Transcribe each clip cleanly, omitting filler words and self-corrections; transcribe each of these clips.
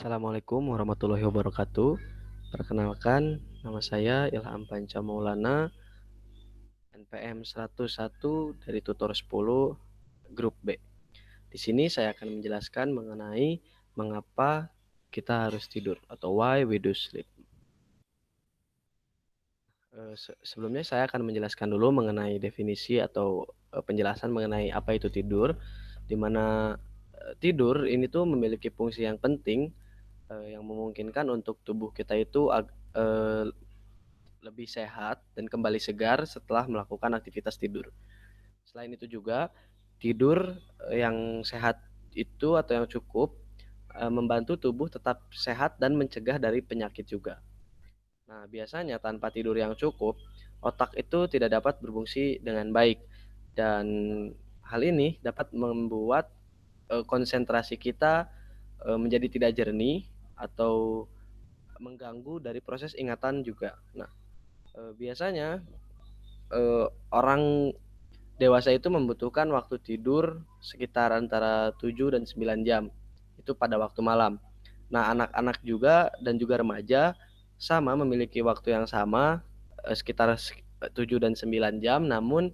Assalamualaikum warahmatullahi wabarakatuh. Perkenalkan, nama saya Ilham Panca Maulana, NPM 101 dari tutor 10 grup B. Di sini saya akan menjelaskan mengenai mengapa kita harus tidur atau why we do sleep. Sebelumnya saya akan menjelaskan dulu mengenai definisi atau penjelasan mengenai apa itu tidur, di mana tidur ini tuh memiliki fungsi yang penting yang memungkinkan untuk tubuh kita itu lebih sehat dan kembali segar setelah melakukan aktivitas tidur. Selain itu juga, tidur yang sehat itu atau yang cukup membantu tubuh tetap sehat dan mencegah dari penyakit juga. Nah, biasanya tanpa tidur yang cukup, otak itu tidak dapat berfungsi dengan baik dan hal ini dapat membuat konsentrasi kita menjadi tidak jernih atau mengganggu dari proses ingatan juga. Nah, biasanya orang dewasa itu membutuhkan waktu tidur sekitar antara 7 dan 9 jam. Itu pada waktu malam. Nah, anak-anak juga dan juga remaja sama memiliki waktu yang sama sekitar 7 dan 9 jam, namun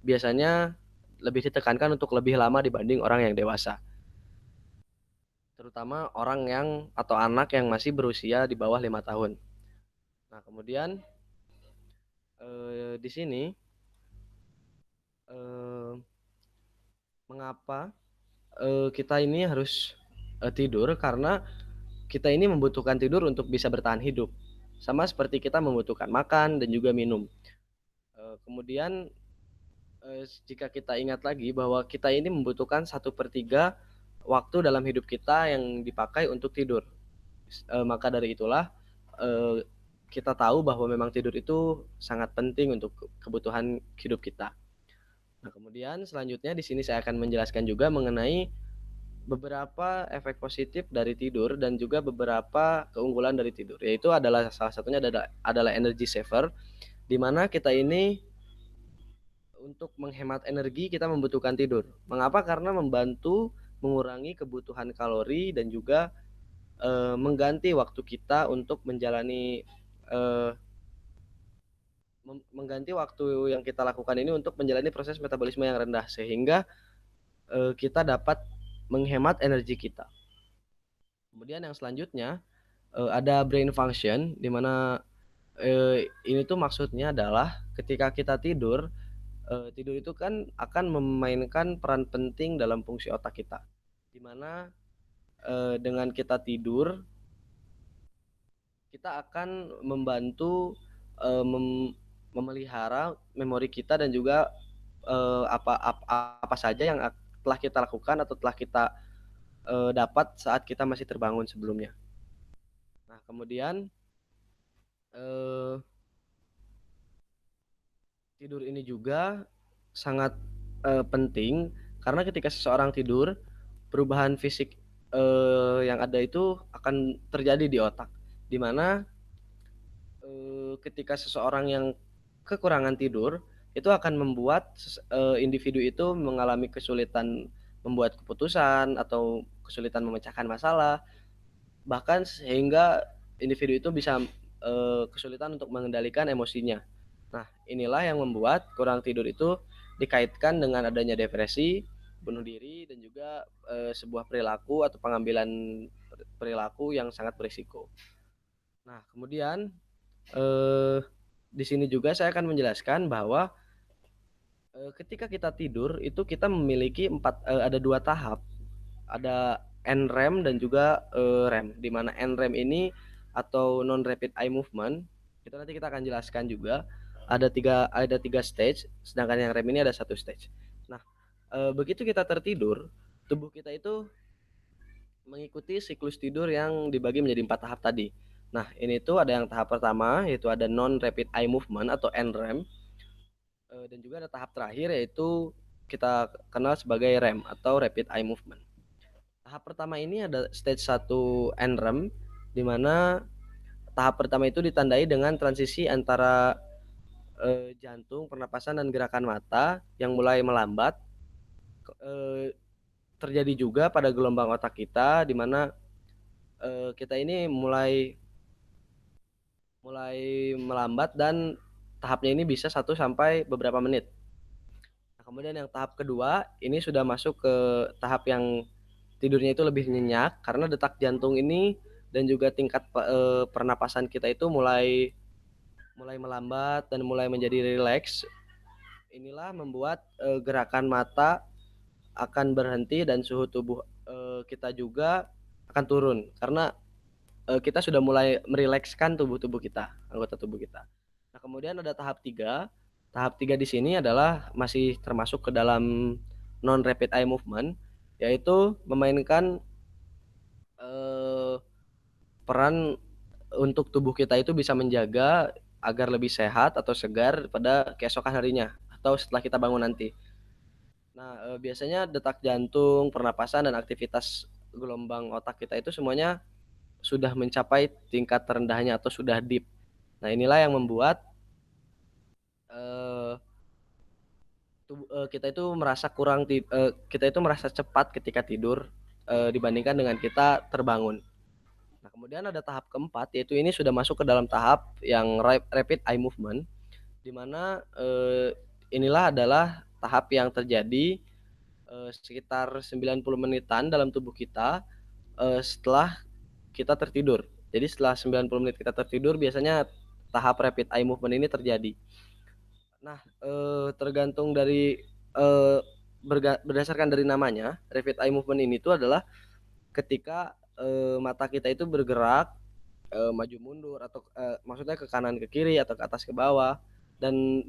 biasanya lebih ditekankan untuk lebih lama dibanding orang yang dewasa. Terutama orang yang atau anak yang masih berusia di bawah 5 tahun. Nah, kemudian di sini eh, mengapa kita ini harus tidur karena kita ini membutuhkan tidur untuk bisa bertahan hidup. Sama seperti kita membutuhkan makan dan juga minum. Kemudian jika kita ingat lagi bahwa kita ini membutuhkan 1/3 waktu dalam hidup kita yang dipakai untuk tidur. Maka dari itulah kita tahu bahwa memang tidur itu sangat penting untuk kebutuhan hidup kita. Nah, kemudian selanjutnya di sini saya akan menjelaskan juga mengenai beberapa efek positif dari tidur dan juga beberapa keunggulan dari tidur, yaitu adalah salah satunya adalah energy saver, di mana kita ini untuk menghemat energi kita membutuhkan tidur. Mengapa? Karena membantu mengurangi kebutuhan kalori dan juga mengganti waktu kita untuk menjalani eh, mengganti waktu yang kita lakukan ini untuk menjalani proses metabolisme yang rendah sehingga kita dapat menghemat energi kita. Kemudian yang selanjutnya ada brain function, di mana ini tuh maksudnya adalah ketika kita tidur, tidur itu kan akan memainkan peran penting dalam fungsi otak kita. Di mana dengan kita tidur, kita akan membantu memelihara memori kita dan juga apa saja yang telah kita lakukan atau telah kita dapat saat kita masih terbangun sebelumnya. Nah, kemudian eh, tidur ini juga sangat penting karena ketika seseorang tidur, perubahan fisik yang ada itu akan terjadi di otak, di mana ketika seseorang yang kekurangan tidur itu akan membuat individu itu mengalami kesulitan membuat keputusan atau kesulitan memecahkan masalah, bahkan sehingga individu itu bisa kesulitan untuk mengendalikan emosinya. Nah, inilah yang membuat kurang tidur itu dikaitkan dengan adanya depresi, bunuh diri, dan juga sebuah perilaku atau pengambilan perilaku yang sangat berisiko. Nah, kemudian eh, di sini juga saya akan menjelaskan bahwa ketika kita tidur itu kita memiliki ada dua tahap, ada NREM dan juga REM, di mana NREM ini atau non rapid eye movement itu nanti kita akan jelaskan juga ada tiga stage, sedangkan yang REM ini ada satu stage. Nah, begitu kita tertidur, tubuh kita itu mengikuti siklus tidur yang dibagi menjadi 4 tahap tadi. Nah, ini tuh ada yang tahap pertama yaitu ada non rapid eye movement atau NREM, dan juga ada tahap terakhir yaitu kita kenal sebagai REM atau rapid eye movement. Tahap pertama ini ada stage 1 NREM, di mana tahap pertama itu ditandai dengan transisi antara jantung, pernapasan, dan gerakan mata yang mulai melambat. Eh, Terjadi juga pada gelombang otak kita, di mana kita ini mulai mulai melambat dan tahapnya ini bisa 1 sampai beberapa menit. Nah, kemudian yang tahap kedua, ini sudah masuk ke tahap yang tidurnya itu lebih nyenyak karena detak jantung ini dan juga tingkat pernapasan kita itu mulai mulai melambat dan mulai menjadi rileks. Inilah membuat gerakan mata akan berhenti dan suhu tubuh kita juga akan turun karena kita sudah mulai merilekskan tubuh kita, anggota tubuh kita. Nah, kemudian ada tahap 3. Tahap 3 di sini adalah masih termasuk ke dalam non rapid eye movement, yaitu memainkan eh, peran untuk tubuh kita itu bisa menjaga agar lebih sehat atau segar pada keesokan harinya atau setelah kita bangun nanti. Nah, biasanya detak jantung, pernapasan dan aktivitas gelombang otak kita itu semuanya sudah mencapai tingkat terendahnya atau sudah deep. Nah, inilah yang membuat uh, kita itu merasa kita itu merasa cepat ketika tidur dibandingkan dengan kita terbangun. Nah, kemudian ada tahap keempat, yaitu ini sudah masuk ke dalam tahap yang rapid eye movement, di mana inilah adalah tahap yang terjadi sekitar 90 menitan dalam tubuh kita setelah kita tertidur. Jadi setelah 90 menit kita tertidur, biasanya tahap rapid eye movement ini terjadi. Nah, tergantung dari berdasarkan dari namanya, rapid eye movement ini tuh adalah ketika mata kita itu bergerak maju mundur atau maksudnya ke kanan ke kiri atau ke atas ke bawah, dan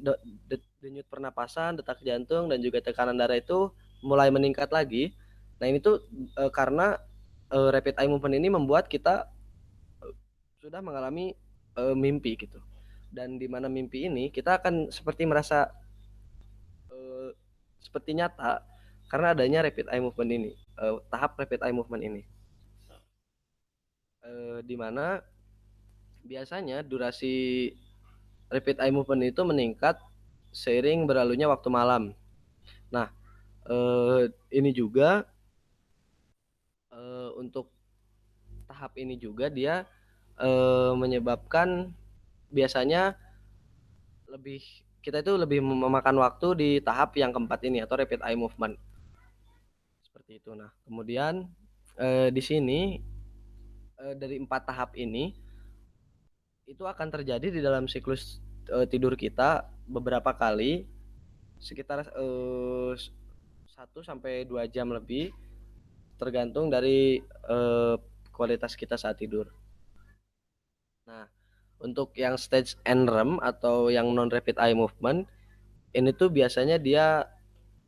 denyut pernapasan, detak jantung dan juga tekanan darah itu mulai meningkat lagi. Nah, ini tuh karena rapid eye movement ini membuat kita sudah mengalami mimpi gitu. Dan di mana mimpi ini kita akan seperti merasa seperti nyata karena adanya rapid eye movement ini, tahap rapid eye movement ini. Di mana biasanya durasi rapid eye movement itu meningkat seiring berlalunya waktu malam. Nah, ini juga untuk tahap ini juga dia menyebabkan biasanya kita itu lebih memakan waktu di tahap yang keempat ini atau rapid eye movement. Seperti itu. Nah, kemudian di sini dari 4 tahap ini itu akan terjadi di dalam siklus tidur kita beberapa kali sekitar 1 sampai 2 jam lebih tergantung dari kualitas kita saat tidur. Nah, untuk yang stage NREM atau yang non rapid eye movement ini tuh biasanya dia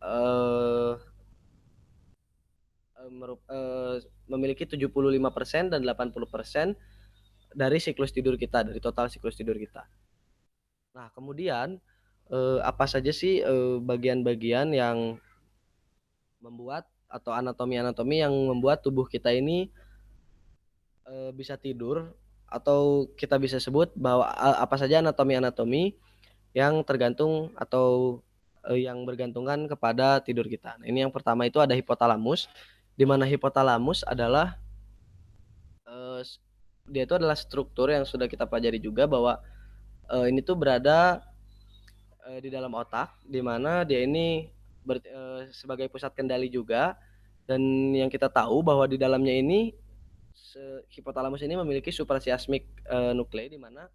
eh, memiliki 75% dan 80% dari siklus tidur kita, dari total siklus tidur kita. Nah, kemudian apa saja sih bagian-bagian yang membuat atau anatomi-anatomi yang membuat tubuh kita ini bisa tidur, atau kita bisa sebut bahwa apa saja anatomi-anatomi yang tergantung atau yang bergantungan kepada tidur kita. Nah, ini yang pertama itu ada hipotalamus, di mana hipotalamus adalah dia itu adalah struktur yang sudah kita pelajari juga bahwa ini tuh berada di dalam otak, di mana dia ini sebagai pusat kendali juga, dan yang kita tahu bahwa di dalamnya ini hipotalamus ini memiliki suprachiasmic nuklei, di mana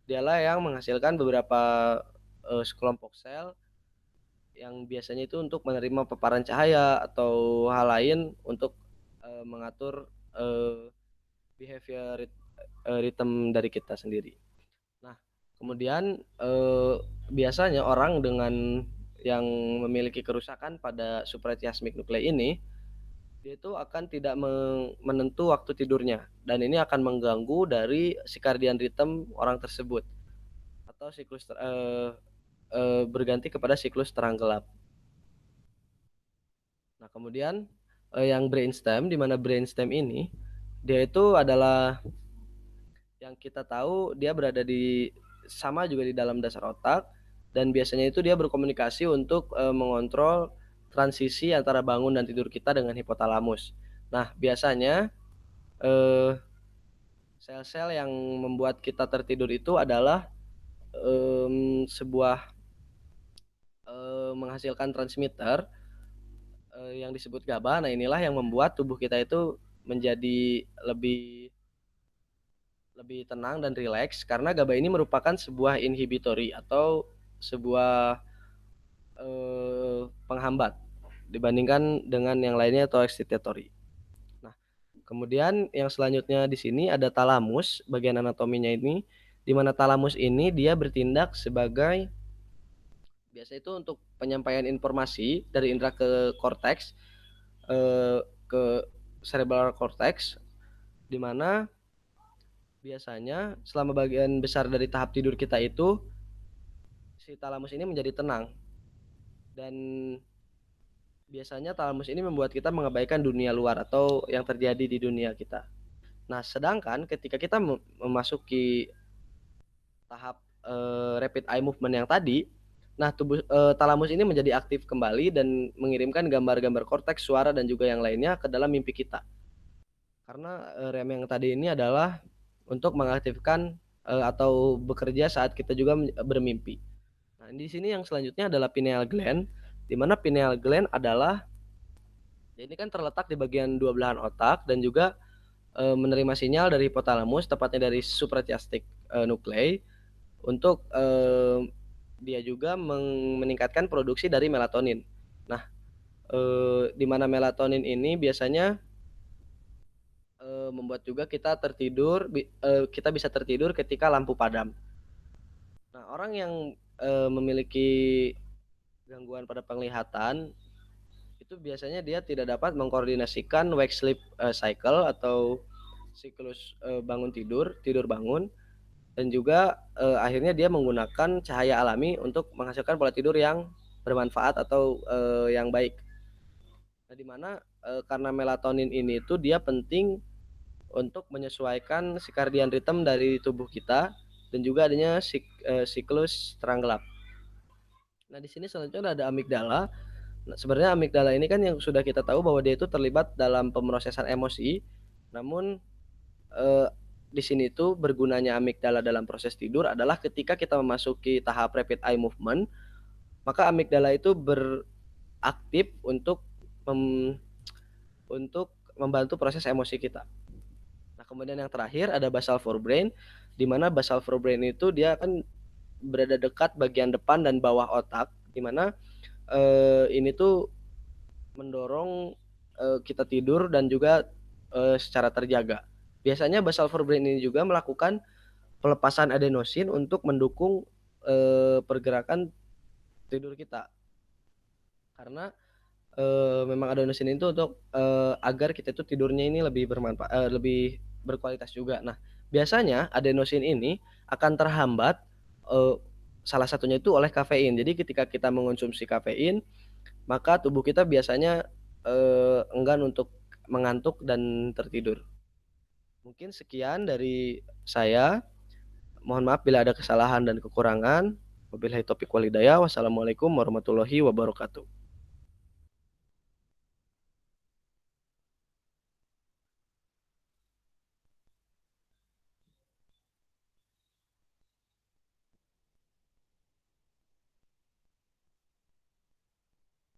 dialah yang menghasilkan beberapa sekelompok sel yang biasanya itu untuk menerima paparan cahaya atau hal lain untuk mengatur behavior rhythm dari kita sendiri. Nah, kemudian biasanya orang dengan yang memiliki kerusakan pada suprachiasmic nuklei ini, dia itu akan tidak menentu waktu tidurnya, dan ini akan mengganggu dari circadian rhythm orang tersebut atau siklus berganti kepada siklus terang gelap. Nah, kemudian yang brainstem, di mana brainstem ini dia itu adalah yang kita tahu dia berada di sama juga di dalam dasar otak, dan biasanya itu dia berkomunikasi untuk mengontrol transisi antara bangun dan tidur kita dengan hipotalamus. Nah, biasanya eee, sel-sel yang membuat kita tertidur itu adalah, sebuah, menghasilkan transmitter, yang disebut GABA. Nah, inilah yang membuat tubuh kita itu menjadi lebih lebih tenang dan rileks karena GABA ini merupakan sebuah inhibitory atau sebuah, penghambat dibandingkan dengan yang lainnya atau excitatory. Nah, kemudian yang selanjutnya di sini ada talamus, bagian anatominya ini, di mana talamus ini dia bertindak sebagai biasa itu untuk penyampaian informasi dari indera ke korteks, ke cerebral cortex, di mana biasanya selama bagian besar dari tahap tidur kita itu, si talamus ini menjadi tenang dan biasanya talamus ini membuat kita mengabaikan dunia luar atau yang terjadi di dunia kita. Nah, sedangkan ketika kita memasuki tahap, rapid eye movement yang tadi, nah talamus ini menjadi aktif kembali dan mengirimkan gambar-gambar korteks, suara, dan juga yang lainnya ke dalam mimpi kita. Karena, rem yang tadi ini adalah untuk mengaktifkan, atau bekerja saat kita juga bermimpi. Nah, di sini yang selanjutnya adalah pineal gland, di mana pineal gland adalah ya ini kan terletak di bagian dua belahan otak dan juga, menerima sinyal dari hipotalamus, tepatnya dari suprachiastic, nuclei untuk, dia juga meningkatkan produksi dari melatonin. Nah, di mana melatonin ini biasanya, membuat juga kita bisa tertidur ketika lampu padam. Nah, orang yang, memiliki gangguan pada penglihatan, itu biasanya dia tidak dapat mengkoordinasikan wake sleep, cycle atau siklus, bangun tidur, tidur bangun, dan juga, akhirnya dia menggunakan cahaya alami untuk menghasilkan pola tidur yang bermanfaat atau, yang baik. Nah, di mana, karena melatonin ini tuh dia penting untuk menyesuaikan circadian rhythm dari tubuh kita dan juga adanya siklus terang gelap. Nah, di sini selanjutnya ada amigdala. Nah, sebenarnya amigdala ini kan yang sudah kita tahu bahwa dia itu terlibat dalam pemrosesan emosi, namun, eee, di sini tuh bergunanya amigdala dalam proses tidur adalah ketika kita memasuki tahap rapid eye movement, maka amigdala itu beraktif mem untuk membantu proses emosi kita. Nah, kemudian yang terakhir ada basal forebrain, di mana basal forebrain itu dia kan berada dekat bagian depan dan bawah otak, di mana, ini tuh mendorong, kita tidur dan juga, secara terjaga. Biasanya basal forebrain ini juga melakukan pelepasan adenosin untuk mendukung, pergerakan tidur kita. Karena, memang adenosin itu untuk, agar kita itu tidurnya ini lebih berkualitas juga. Nah, biasanya adenosin ini akan terhambat, eee, salah satunya itu oleh kafein. Jadi ketika kita mengonsumsi kafein, maka tubuh kita biasanya, enggan untuk mengantuk dan tertidur. Mungkin sekian dari saya, mohon maaf bila ada kesalahan dan kekurangan. Wabillahi taufiq wal hidayah. Wassalamualaikum warahmatullahi wabarakatuh.